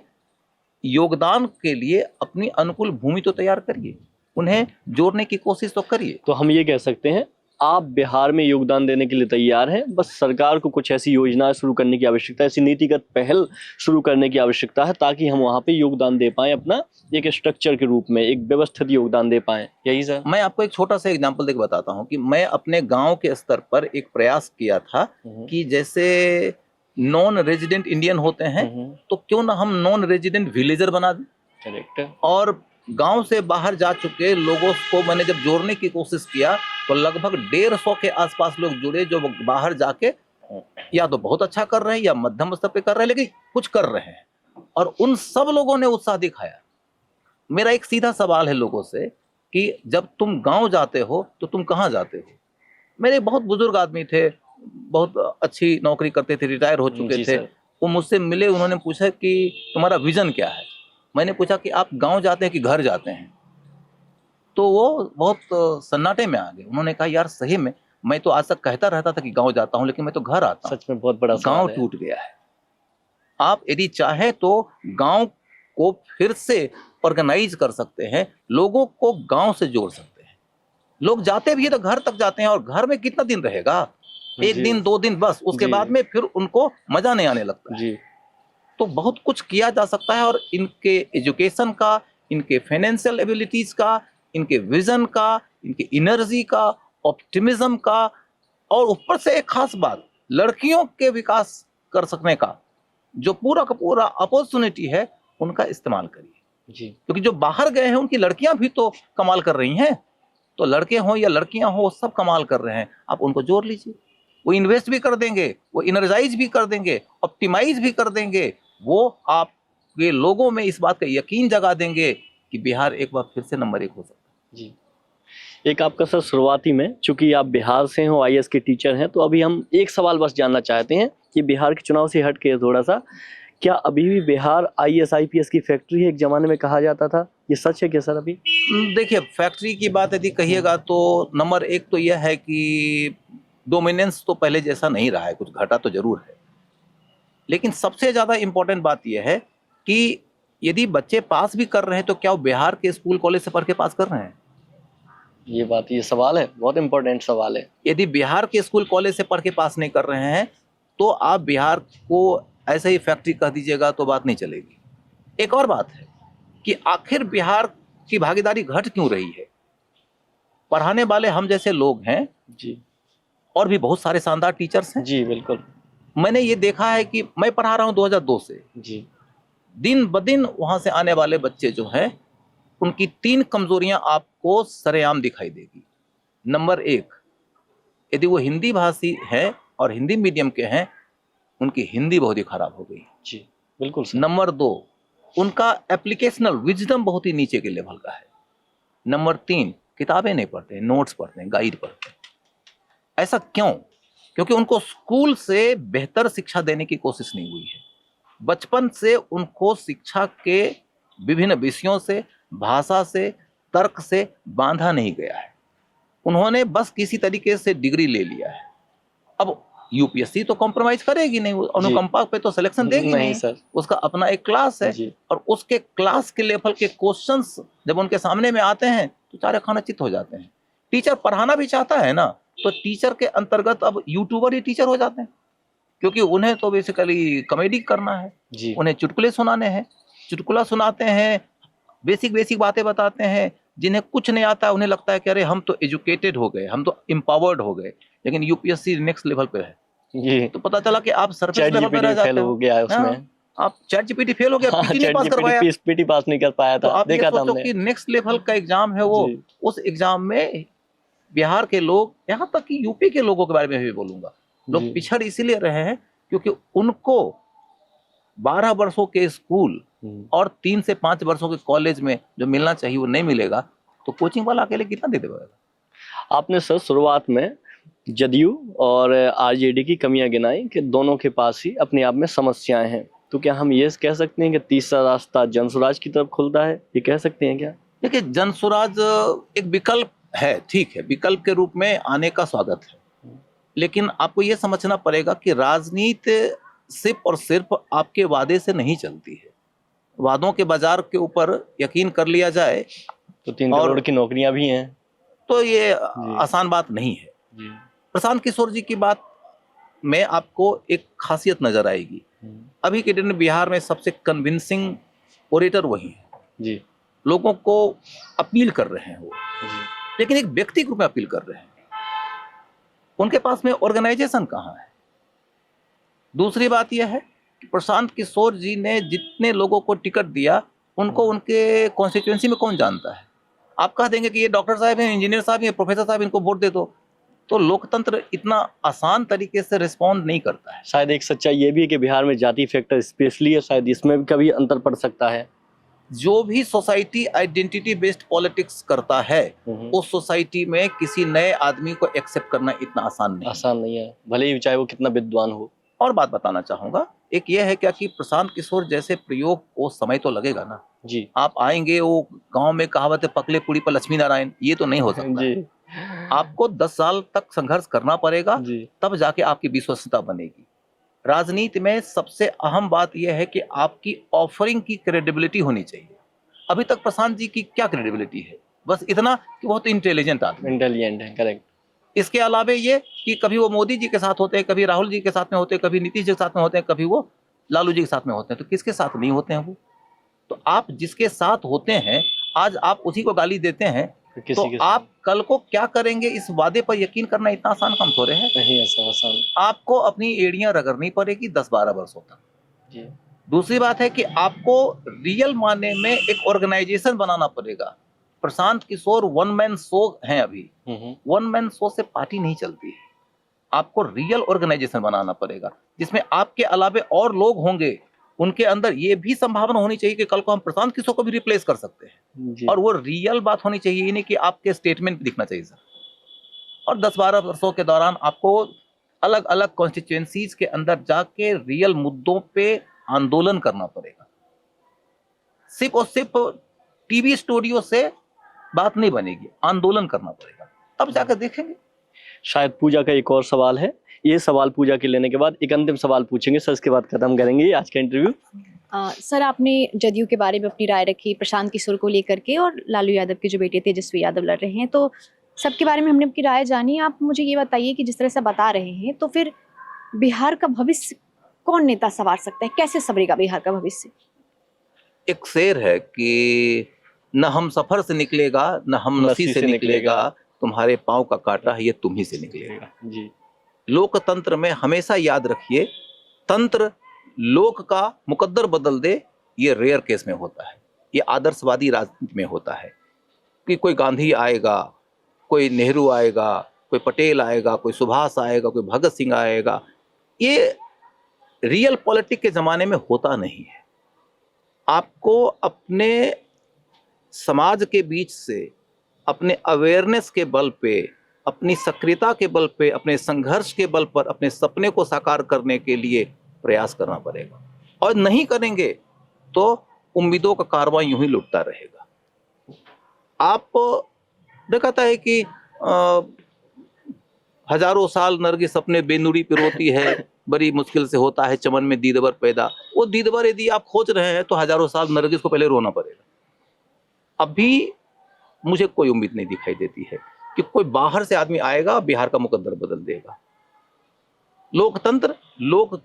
योगदान के लिए अपनी अनुकूल भूमि तो तैयार करिए, उन्हें जोड़ने की कोशिश तो करिए। तो हम ये कह सकते हैं आप बिहार में योगदान देने के लिए तैयार हैं, बस सरकार को कुछ ऐसी योजनाएं शुरू करने की आवश्यकता है, ऐसी नीतिगत पहल शुरू करने की आवश्यकता है, ताकि हम वहां पे योगदान दे पाएं, अपना एक स्ट्रक्चर के रूप में एक व्यवस्थित योगदान दे पाएं। यही सर। मैं आपको एक छोटा सा एग्जांपल देकर बताता हूं कि मैं अपने गांव के स्तर पर एक प्रयास किया था कि जैसे नॉन रेजिडेंट इंडियन होते हैं, तो क्यों ना हम नॉन रेजिडेंट विलेजर बना दें। करेक्ट। और गांव से बाहर जा चुके लोगों को मैंने जब जोड़ने की कोशिश किया तो लगभग 150 के आसपास लोग जुड़े, जो बाहर जाके या तो बहुत अच्छा कर रहे हैं या मध्यम स्तर पे कर रहे हैं, लेकिन कुछ कर रहे हैं। और उन सब लोगों ने उत्साह दिखाया। मेरा एक सीधा सवाल है लोगों से कि जब तुम गांव जाते हो तो तुम कहाँ जाते हो? मेरे बहुत बुजुर्ग आदमी थे, बहुत अच्छी नौकरी करते थे, रिटायर हो चुके जी थे। सर। वो मुझसे मिले, उन्होंने पूछा कि तुम्हारा विजन क्या है? मैंने पूछा कि आप गांव जाते हैं कि घर जाते हैं? तो वो बहुत सन्नाटे में आ गए। उन्होंने कहा यार सही में मैं तो आज तक कहता रहता था कि गांव जाता हूं, लेकिन मैं तो घर आता हूं। सच में बहुत बड़ा गांव सवाल है। टूट गया है। आप यदि चाहे तो गांव को फिर से ऑर्गेनाइज कर सकते हैं, लोगों को गांव से जोड़ सकते हैं। लोग जाते भी है तो घर तक जाते हैं, और घर में कितना दिन रहेगा? एक जी। दिन 2 दिन बस, उसके जी। बाद में फिर उनको मजा नहीं आने लगता है। जी। तो बहुत कुछ किया जा सकता है, और इनके एजुकेशन का, इनके फाइनेंशियल एबिलिटीज का, इनके विजन का, इनकी एनर्जी का, ऑप्टिमिज्म का, और ऊपर से एक खास बात, लड़कियों के विकास कर सकने का जो पूरा का पूरा अपॉर्चुनिटी है, उनका इस्तेमाल करिए। जी। क्योंकि जो बाहर गए हैं उनकी लड़कियां भी तो कमाल कर रही हैं। तो लड़के हों या लड़कियां हों, सब कमाल कर रहे हैं। आप उनको जोड़ लीजिए, वो इन्वेस्ट भी कर देंगे, वो इनर्जाइज भी कर देंगे, ऑप्टिमाइज भी कर देंगे। वो आपके लोगों में इस बात का यकीन जगा देंगे कि बिहार एक बार फिर से नंबर 1 हो सकता है। जी। एक आपका सर शुरुआती में, चूंकि आप बिहार से हो, आईएएस के टीचर हैं, तो अभी हम एक सवाल बस जानना चाहते हैं कि बिहार के चुनाव से हट के थोड़ा सा, क्या अभी भी बिहार आईएएस आईपीएस की फैक्ट्री है? एक जमाने में कहा जाता था, ये सच है क्या सर अभी? देखिए, फैक्ट्री की बात यदि कहिएगा तो नंबर 1 तो यह है कि डोमिनेंस तो पहले जैसा नहीं रहा है, कुछ घटा तो जरूर है। लेकिन सबसे ज्यादा इंपॉर्टेंट बात यह है कि यदि बच्चे पास भी कर रहे हैं तो क्या वो बिहार के स्कूल कॉलेज से पढ़ के पास कर रहे हैं? ये बात, ये सवाल है, बहुत इंपॉर्टेंट सवाल है। यदि बिहार के स्कूल कॉलेज से पढ़ के पास नहीं कर रहे हैं तो आप बिहार को ऐसे ही फैक्ट्री कह दीजिएगा तो बात नहीं चलेगी। एक और बात है कि आखिर बिहार की भागीदारी घट क्यों रही है? पढ़ाने वाले हम जैसे लोग हैं जी। और भी बहुत सारे शानदार टीचर्स हैं। जी बिल्कुल। मैंने ये देखा है कि मैं पढ़ा रहा हूँ 2002 से, जी। दिन ब दिन वहां से आने वाले बच्चे जो हैं, उनकी 3 कमजोरियां आपको सरेआम दिखाई देगी। नंबर 1, यदि वो हिंदी भाषी हैं और हिंदी मीडियम के हैं, उनकी हिंदी बहुत ही खराब हो गई। जी बिल्कुल सर। नंबर 2, उनका एप्लीकेशनल विजडम बहुत ही नीचे के लेवल का है। नंबर 3, किताबें नहीं पढ़ते, नोट्स पढ़ते हैं, गाइड पढ़ते हैं। ऐसा क्यों? क्योंकि उनको स्कूल से बेहतर शिक्षा देने की कोशिश नहीं हुई है। बचपन से उनको शिक्षा के विभिन्न विषयों से, भाषा से, तर्क से बांधा नहीं गया है। उन्होंने बस किसी तरीके से डिग्री ले लिया है। अब यूपीएससी तो कॉम्प्रोमाइज करेगी नहीं, वो अनुकंपा पे तो सिलेक्शन देगी नहीं सर उसका अपना एक क्लास है जी और उसके क्लास के लेवल के क्वेश्चंस जब उनके सामने में आते हैं तो चारे खाना चित हो जाते हैं। टीचर पढ़ाना भी चाहता है ना, तो टीचर के अंतर्गत अब यूट्यूबर ही टीचर हो जाते हैं, क्योंकि उन्हें तो बेसिकली कॉमेडी करना है, जी उन्हें चुटकुले सुनाने हैं, चुटकुला सुनाते हैं, बेसिक बेसिक बातें बताते हैं। जिन्हें कुछ नहीं आता है उन्हें लगता है कि अरे हम तो एजुकेटेड हो गए, हम तो एम्पावर्ड हो गए, लेकिन यूपीएससी नेक्स्ट लेवल पे है। जी तो पता चला कि आप सरफेस चैट लेवल पे रह जीपीटी फेल जाते हो हो। गया है हाँ, उसमें। आप चैट जीपीटी फेल हो गया, पीटी नहीं चैट पास करवाया, जीपीटी पीटी पास नहीं कर पाया तो था, आप ये देखा था सोचो हमने। कि नेक्स्ट लेवल का एग्जाम है वो। जी उस एग्जाम में बिहार के लोग, यहाँ तक कि यूपी के लोगों के बारे में भी बोलूंगा, लोग जी पिछड़ इसीलिए रहे हैं क्योंकि उनको 12 वर्षों के स्कूल और 3 से 5 वर्षों के कॉलेज में जो मिलना चाहिए वो नहीं मिलेगा, तो कोचिंग वाला अकेले कितना दे देगा। आपने सर शुरुआत में जदयू और आरजेडी की कमियां गिनाई कि दोनों के पास ही अपने आप में समस्याएं हैं, तो क्या हम ये कह सकते हैं कि तीसरा रास्ता जनसुराज की तरफ खुलता है, ये कह सकते हैं क्या? देखिए, जनसुराज एक विकल्प है, ठीक है, विकल्प के रूप में आने का स्वागत है, लेकिन आपको ये समझना पड़ेगा कि राजनीति सिर्फ और सिर्फ आपके वादे से नहीं चलती है। वादों के बाजार के ऊपर यकीन कर लिया जाए तो 3 करोड़ की नौकरियां भी हैं, तो ये आसान बात नहीं है। जी प्रशांत किशोर जी की बात में आपको एक खासियत नजर आएगी। अभी के दिन बिहार में सबसे कन्विंसिंग ओरेटर वही है, जी लोगों को अपील कर रहे हैं वो, जी लेकिन एक व्यक्ति के रूप में अपील कर रहे हैं। उनके पास में ऑर्गेनाइजेशन कहाँ है। दूसरी बात यह है कि प्रशांत किशोर जी ने जितने लोगों को टिकट दिया उनको उनके कॉन्स्टिट्यूएंसी में कौन जानता है। आप कह देंगे कि ये डॉक्टर साहब हैं, इंजीनियर साहब हैं, प्रोफेसर साहब, इनको वोट दे दो, तो लोकतंत्र इतना आसान तरीके से रिस्पॉन्ड नहीं करता है। शायद एक सच्चाई ये भी है कि बिहार में जाति फैक्टर स्पेशली है, शायद इसमें भी कभी अंतर पड़ सकता है। जो भी सोसाइटी आइडेंटिटी बेस्ड पॉलिटिक्स करता है उस सोसाइटी में किसी नए आदमी को एक्सेप्ट करना इतना आसान नहीं है, भले ही चाहे वो कितना विद्वान हो। और बात बताना चाहूंगा, एक ये है क्या कि प्रशांत किशोर जैसे प्रयोग को समय तो लगेगा ना जी। आप आएंगे, वो गांव में कहावत है पकले पुड़ी पर लक्ष्मी नारायण, ये तो नहीं हो सकता जी। आपको 10 साल तक संघर्ष करना पड़ेगा जी। तब जाके आपकी विश्वसनीयता बनेगी। राजनीति में सबसे अहम बात यह है कि आपकी ऑफरिंग की क्रेडिबिलिटी होनी चाहिए। अभी तक प्रशांत जी की क्या क्रेडिबिलिटी है, बस इतना कि बहुत इंटेलिजेंट आदमी, इंटेलिजेंट है, करेक्ट। इसके अलावे ये कि कभी वो मोदी जी के साथ होते हैं, कभी राहुल जी के साथ में होते हैं, कभी नीतीश जी के साथ में होते हैं, कभी वो लालू जी के साथ में होते हैं, तो किसके साथ नहीं होते हैं वो। तो आप जिसके साथ होते हैं आज आप उसी को गाली देते हैं, तो आप कल को क्या करेंगे इस वादे पर यकीन करना इतना आसान काम थोड़े है। नहीं ऐसा आसान, आपको अपनी एड़ियां रगड़नी पड़ेगी 10-12 वर्षों तक जी। दूसरी बात है कि आपको रियल माने में एक ऑर्गेनाइजेशन बनाना पड़ेगा। Prashant Kishor one man show हैं, अभी वन मैन शो से पार्टी नहीं चलती है। आपको रियल ऑर्गेनाइजेशन बनाना पड़ेगा जिसमें आपके अलावे और लोग होंगे, उनके अंदर ये भी संभावना होनी चाहिए कि कल को हम प्रशांत किशोर को भी रिप्लेस कर सकते हैं जी। और वो रियल बात होनी चाहिए, ये नहीं कि आपके स्टेटमेंट दिखना चाहिए सर। और 10-12 वर्षों के दौरान आपको अलग अलग कॉन्स्टिट्यूएंसीज के अंदर जाके रियल मुद्दों पे आंदोलन करना पड़ेगा। सिर्फ और सिर्फ टीवी स्टूडियो से बात नहीं बनेगी, आंदोलन करना पड़ेगा, तब जाकर देखेंगे। शायद पूजा का एक और सवाल है, ये सवाल पूजा के लेने के बाद एक अंतिम सवाल पूछेंगे सर, इसके बाद खत्म करेंगे आज का इंटरव्यू। सर आपने जदयू के बारे में अपनी राय रखी, प्रशांत किशोर को लेकर के, और लालू यादव के जो बेटे तेजस्वी यादव लड़ रहे हैं, तो सबके बारे में हमने आपकी राय जानी। आप मुझे ये बताइए कि जिस तरह से बता रहे हैं, तो फिर बिहार का भविष्य कौन नेता संवार सकता है, कैसे संवरेगा बिहार का भविष्य? एक शेर है कि न हम सफर से निकलेगा न हम नसी से निकलेगा, तुम्हारे पांव का कांटा है ये तुम ही से निकलेगा। जी। लोकतंत्र में हमेशा याद रखिए, तंत्र लोक का मुकद्दर बदल दे, ये रेयर केस में होता है, ये आदर्शवादी राजनीति में होता है कि कोई गांधी आएगा, कोई नेहरू आएगा, कोई पटेल आएगा, कोई सुभाष आएगा, कोई भगत सिंह आएगा, ये रियल पॉलिटिक्स के जमाने में होता नहीं है। आपको अपने समाज के बीच से, अपने अवेयरनेस के बल पे, अपनी सक्रियता के बल पे, अपने संघर्ष के बल पर अपने सपने को साकार करने के लिए प्रयास करना पड़ेगा, और नहीं करेंगे तो उम्मीदों का कारवां यूं ही लुटता रहेगा। आप देखता है कि हजारों साल नरगिस अपने बेनुरी पे रोती है, बड़ी मुश्किल से होता है चमन में दीदवर पैदा। वो दीदवर यदि आप खोज रहे हैं तो हजारों साल नरगिस को पहले रोना पड़ेगा। अभी मुझे कोई उम्मीद नहीं दिखाई देती है कि कोई बाहर से आदमी आएगा बिहार का मुकद्दर बदल देगा। लोकतंत्र लोक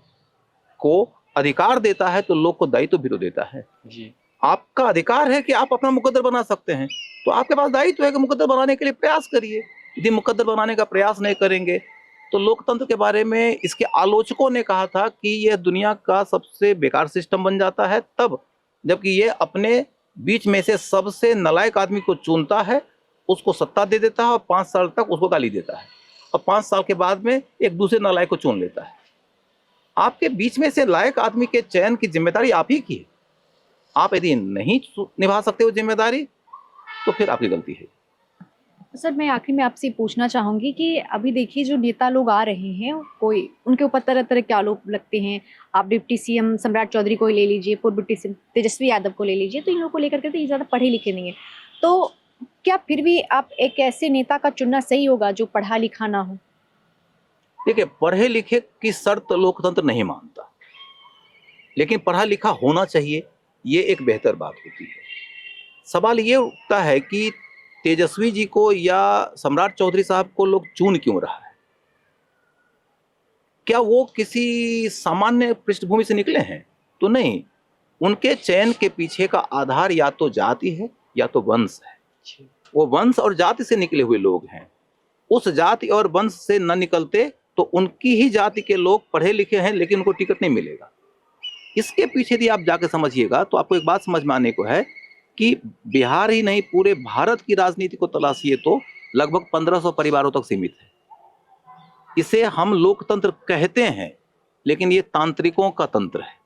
को अधिकार देता है तो लोक को दायित्व भी तो देता है। जी। आपका अधिकार है कि आप अपना मुकद्दर बना सकते हैं, तो आपके पास दायित्व है कि मुकद्दर बनाने के लिए प्रयास करिए। यदि मुकद्दर बनाने का प्रयास नहीं करेंगे तो लोकतंत्र के बारे में इसके आलोचकों ने कहा था कि यह दुनिया का सबसे बेकार सिस्टम बन जाता है तब जबकि ये अपने बीच में से सबसे नालायक आदमी को चुनता है, उसको सत्ता दे देता है और 5 साल तक उसको गाली देता है और 5 साल के बाद में एक दूसरे नालायक को चुन लेता है। आपके बीच में से लायक आदमी के चयन की जिम्मेदारी आप ही की है। आप यदि नहीं निभा सकते हो जिम्मेदारी तो फिर आपकी गलती है। सर मैं आखिर में आपसे पूछना चाहूँगी कि अभी देखिए जो नेता लोग आ रहे हैं कोई उनके ऊपर तरह तरह के आरोप लगते हैं। आप डिप्टी सीएम सम्राट चौधरी को ही ले लीजिए, पूर्व डिप्टी सीएम तेजस्वी यादव को ले लीजिए, तो इन लोगों को लेकर के तो ये ज़्यादा पढ़े लिखे नहीं है। तो क्या फिर भी आप एक ऐसे नेता का चुनना सही होगा जो पढ़ा लिखा ना हो? देखिए, पढ़े लिखे की शर्त लोकतंत्र नहीं मानता, लेकिन पढ़ा लिखा होना चाहिए, ये एक बेहतर बात होती है। सवाल ये उठता है कि तेजस्वी जी को या सम्राट चौधरी साहब को लोग चुन क्यों रहा है? क्या वो किसी सामान्य पृष्ठभूमि से निकले हैं? तो नहीं, उनके चयन के पीछे का आधार या तो जाति है या तो वंश है। वो वंश और जाति से निकले हुए लोग हैं। उस जाति और वंश से न निकलते तो उनकी ही जाति के लोग पढ़े लिखे हैं लेकिन उनको टिकट नहीं मिलेगा। इसके पीछे यदि आप जाके समझिएगा तो आपको एक बात समझ में आने को है कि बिहार ही नहीं पूरे भारत की राजनीति को तलाशिए तो लगभग 1500 परिवारों तक सीमित है। इसे हम लोकतंत्र कहते हैं लेकिन ये तांत्रिकों का तंत्र है।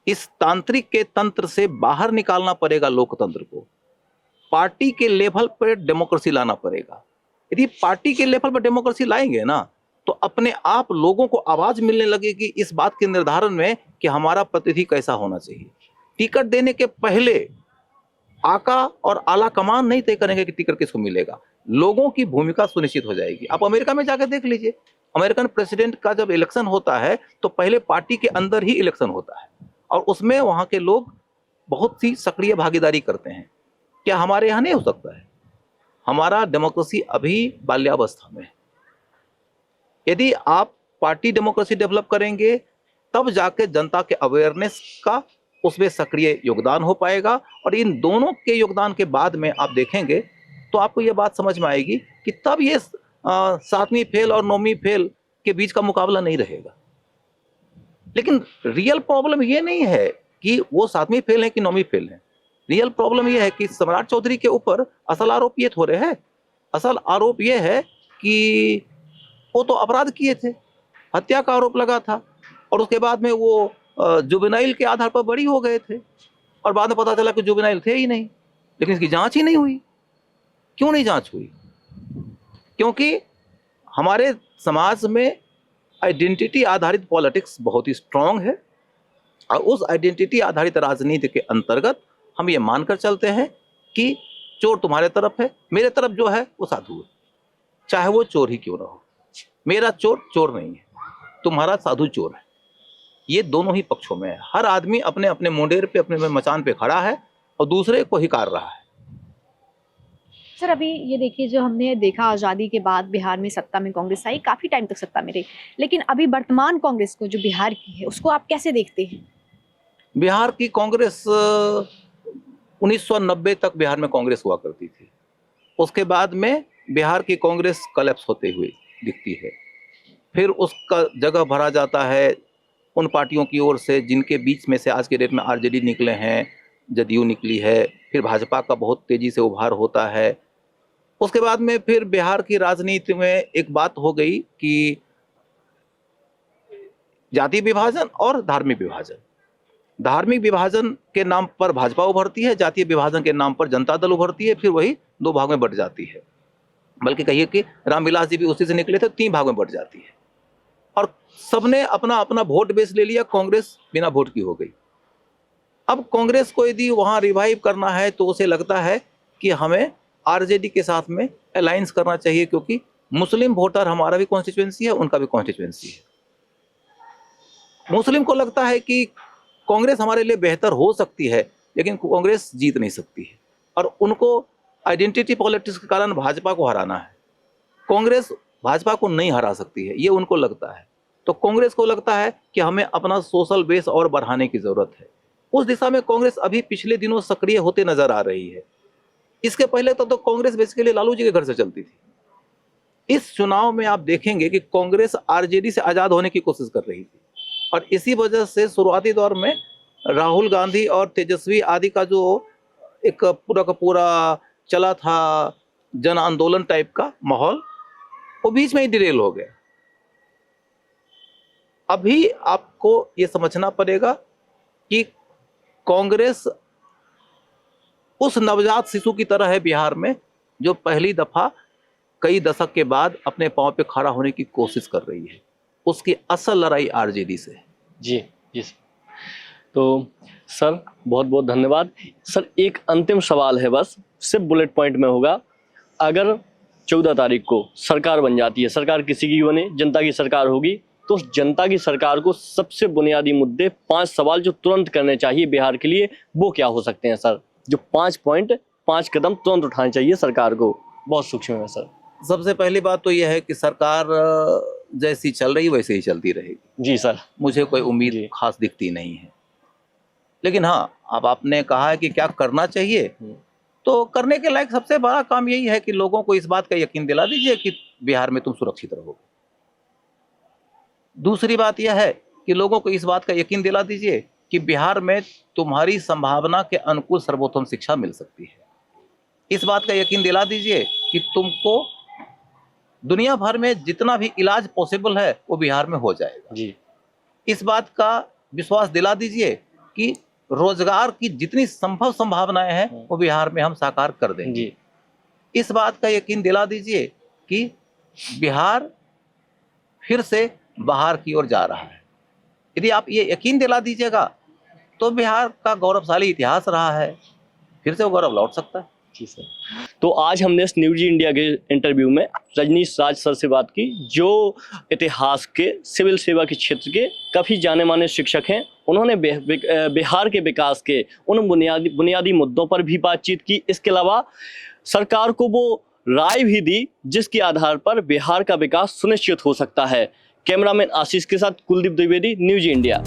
इस तांत्रिक के तंत्र से बाहर निकालना पड़ेगा लोकतंत्र को। पार्टी के लेवल पर डेमोक्रेसी लाना पड़ेगा। यदि पार्टी के लेवल पर डेमोक्रेसी लाएंगे ना तो अपने आप लोगों को आवाज मिलने लगेगी इस बात के निर्धारण में कि हमारा प्रतिनिधि कैसा होना चाहिए। टिकट देने के पहले आका और आला कमान नहीं तय करेंगे कि टिकट किसको मिलेगा। लोगों की भूमिका सुनिश्चित हो जाएगी। आप अमेरिका में जाकर देख लीजिए, अमेरिकन प्रेसिडेंट का जब इलेक्शन होता है तो पहले पार्टी के अंदर ही इलेक्शन होता है और उसमें वहां के लोग बहुत सी सक्रिय भागीदारी करते हैं। क्या हमारे यहाँ नहीं हो सकता है? हमारा डेमोक्रेसी अभी बाल्यावस्था में है। यदि आप पार्टी डेमोक्रेसी डेवलप करेंगे तब जाके जनता के अवेयरनेस का उसमें सक्रिय योगदान हो पाएगा और इन दोनों के योगदान के बाद में आप देखेंगे तो आपको यह बात समझ में आएगी कि तब ये 7वीं फेल और 9वीं फेल के बीच का मुकाबला नहीं रहेगा। लेकिन रियल प्रॉब्लम ये नहीं है कि वो 7वीं फेल है कि 9वीं फेल है। रियल प्रॉब्लम ये है कि सम्राट चौधरी के ऊपर असल आरोप ये थोड़े है। असल आरोप ये है कि वो तो अपराध किए थे, हत्या का आरोप लगा था और उसके बाद में वो जुवेनाइल के आधार पर बरी हो गए थे और बाद में पता चला कि जुवेनाइल थे ही नहीं, लेकिन इसकी जांच ही नहीं हुई। क्यों नहीं जांच हुई? क्योंकि हमारे समाज में आइडेंटिटी आधारित पॉलिटिक्स बहुत ही स्ट्रांग है और उस आइडेंटिटी आधारित राजनीति के अंतर्गत हम ये मानकर चलते हैं कि चोर तुम्हारे तरफ है, मेरे तरफ जो है वो साधु है, चाहे वो चोर ही क्यों ना हो। मेरा चोर चोर नहीं है, तुम्हारा साधु चोर है। ये दोनों ही पक्षों में है। हर आदमी अपने अपने मुंडेर पे अपने मचान पे खड़ा है और दूसरे को हिकार रहा है। सर अभी ये देखिए जो हमने देखा आज़ादी के बाद बिहार में सत्ता में कांग्रेस आई, काफ़ी टाइम तक सत्ता में रही, लेकिन अभी वर्तमान कांग्रेस को जो बिहार की है उसको आप कैसे देखते हैं? बिहार की कांग्रेस 1990 तक बिहार में कांग्रेस हुआ करती थी। उसके बाद में बिहार की कांग्रेस कलेप्स होते हुए दिखती है। फिर उसका जगह भरा जाता है उन पार्टियों की ओर से जिनके बीच में से आज के डेट में आरजेडी निकले हैं, जदयू निकली है, फिर भाजपा का बहुत तेजी से उभार होता है। उसके बाद में फिर बिहार की राजनीति में एक बात हो गई कि जाति विभाजन और धार्मिक विभाजन। धार्मिक विभाजन के नाम पर भाजपा उभरती है, जातीय विभाजन के नाम पर जनता दल उभरती है, फिर वही 2 भाग में बंट जाती है। बल्कि कहिए कि रामविलास जी भी उसी से निकले थे, 3 भाग में बंट जाती है और सबने अपना अपना वोट बेस ले लिया। कांग्रेस बिना वोट की हो गई। अब कांग्रेस को यदि वहां रिवाइव करना है तो उसे लगता है कि हमें आरजेडी के साथ में अलायंस करना चाहिए, क्योंकि मुस्लिम वोटर हमारा भी कॉन्स्टिट्यूएंसी है, उनका भी कॉन्स्टिट्यूएंसी है। मुस्लिम को लगता है कि कांग्रेस हमारे लिए बेहतर हो सकती है, लेकिन कांग्रेस जीत नहीं सकती है, और उनको आइडेंटिटी पॉलिटिक्स के कारण भाजपा को हराना है। कांग्रेस भाजपा को नहीं हरा सकती है, ये उनको लगता है। तो कांग्रेस को लगता है कि हमें अपना सोशल बेस और बढ़ाने की जरूरत है। उस दिशा में कांग्रेस अभी पिछले दिनों सक्रिय होते नजर आ रही है। इसके पहले तो कांग्रेस बेसिकली लालू जी के घर से चलती थी। इस चुनाव में आप देखेंगे कि कांग्रेस आरजेडी से आजाद होने की कोशिश कर रही थी, और इसी वजह से शुरुआती दौर में राहुल गांधी और तेजस्वी आदि का जो एक पूरा का पूरा चला था जन आंदोलन टाइप का माहौल, वो बीच में ही डिरेल हो गया। अभी आपको ये समझना पड़ेगा कि कांग्रेस उस नवजात शिशु की तरह है बिहार में, जो पहली दफा कई दशक के बाद अपने पांव पे खड़ा होने की कोशिश कर रही है। उसकी असल लड़ाई आरजेडी से है। जी जी सर। तो सर बहुत बहुत धन्यवाद। सर एक अंतिम सवाल है, बस सिर्फ बुलेट पॉइंट में होगा। अगर 14 तारीख को सरकार बन जाती है, सरकार किसी की बने, जनता की सरकार होगी, तो उस जनता की सरकार को सबसे बुनियादी मुद्दे 5 सवाल जो तुरंत करने चाहिए बिहार के लिए, वो क्या हो सकते हैं सर? जो 5 पॉइंट, 5 कदम तुरंत उठाने चाहिए सरकार को, बहुत सूक्ष्म है सर। सबसे पहली बात तो यह है कि सरकार जैसी चल रही वैसे ही चलती रहेगी। जी सर। मुझे कोई उम्मीद खास दिखती नहीं है। लेकिन हाँ, अब आपने कहा है कि क्या करना चाहिए, तो करने के लायक सबसे बड़ा काम यही है कि लोगों को इस बात का यकीन दिला दीजिए कि बिहार में तुम सुरक्षित रहोगे। दूसरी बात यह है कि लोगों को इस बात का यकीन दिला दीजिए कि बिहार में तुम्हारी संभावना के अनुकूल सर्वोत्तम शिक्षा मिल सकती है। इस बात का यकीन दिला दीजिए कि तुमको दुनिया भर में जितना भी इलाज पॉसिबल है वो बिहार में हो जाएगा। जी। इस बात का विश्वास दिला दीजिए कि रोजगार की जितनी संभव संभावनाएं हैं वो बिहार में हम साकार कर देंगे। जी। इस बात का यकीन दिला दीजिए कि बिहार फिर से बाहर की ओर जा रहा है। यदि आप ये यकीन दिला दीजिएगा तो बिहार का गौरवशाली इतिहास रहा है, फिर से वो गौरव लौट सकता है। जी सर। तो आज हमने इस न्यूज इंडिया के इंटरव्यू में रजनीश राज सर से बात की, जो इतिहास के, सिविल सेवा के क्षेत्र के काफ़ी जाने माने शिक्षक हैं। उन्होंने बिहार के विकास के उन बुनियादी मुद्दों पर भी बातचीत की। इसके अलावा सरकार को वो राय भी दी जिसके आधार पर बिहार का विकास सुनिश्चित हो सकता है। कैमरामैन आशीष के साथ कुलदीप द्विवेदी, न्यूज इंडिया।